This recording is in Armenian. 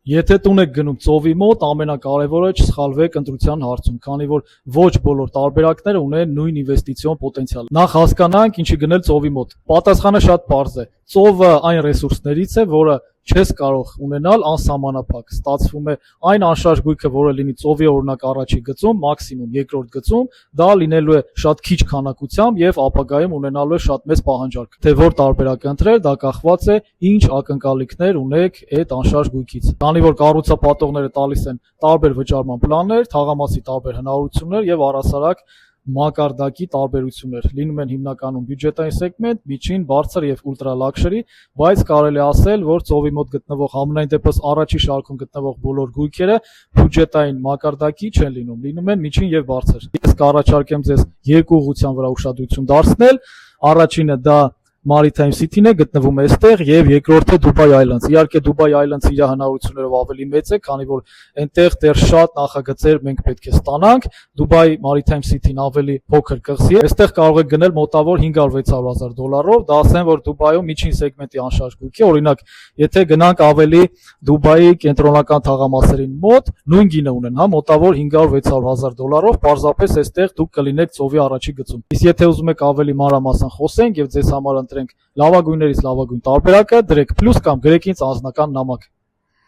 Եթե տուն եք գնում ծովի մոտ, ամենակարևորը չսխալվեք ընտրության հարցում, քանի որ ոչ բոլոր տարբերակները ունեն նույն ինվեստիցիոն պոտենցիալ։ Նախ հասկանանք, ինչի գնել ծովի մոտ։ Պատասխանը շատ պարզ է։ Ծովը այն ռեսուրսներից է, որը չես կարող ունենալ անսահմանափակ։ Ստացվում է այն անշարժ գույքը, որը լինի ծովի օրինակ առաջի գծում, մաքսիմում երկրորդ գծում, դա լինելու է շատ քիչ քանակությամբ եւ ապագայում ունենալու է շատ մեծ պահանջարկ։ Թե որ տարբերակ ընտրել, դա կախված է ինչ ակնկալիքներ ունեք այդ անշարժ գույքից։ Քանի որ կառուցապատողները տալիս են տարբեր վճարման պլաններ, թաղամասի տարբեր հնարավորություններ եւ առհասարակ մակարդակի տարբերություններ լինում են հիմնականում բյուջետային սեգմենտ, միջին, բարձր եւ ուլտրա լաքշերի, բայց կարելի է ասել, որ ծովի մոտ գտնվող համենայն դեպս առաջի շարքում գտնվող բոլոր գույքերը բյուջետային մակարդակի չեն լինում են միջին եւ բարձր։ Ես կառաջարկեմ ձեզ երկու ուղղության վրա ուշադրություն դարձնել։ Առաջինը դա Maritime City-ն է, գտնվում է այստեղ, եւ երկրորդը Dubai Islands։ Իհարկե Dubai Islands իր հնարավորություններով ավելի մեծ է, քանի որ այնտեղ դեռ շատ նախագծեր մենք պետք է ստանանք։ Dubai Maritime City-ն ավելի փոքր կղզի է։ Այստեղ կարող եք գնել մոտավոր 500-600 $600, դա ասեմ, որ Դուբայում միջին սեգմենտի անշարժ գույք է։ Օրինակ, եթե գնանք ավելի Դուբայի կենտրոնական թաղամասերին մոտ, նույն գինը ունեն, հա, մոտավոր 500-600 $, պարզապես այստեղ դուք կլինեք ծովի առաջի գծում։ Իսկ եթե ուզում եք ավելի մանրամասն խոսենք եւ ձեզ համար ընտրենք լավագույններից լավագույն տարբերակը, դրեք պլյուս կամ գրեք ինձ անձնական նամակ։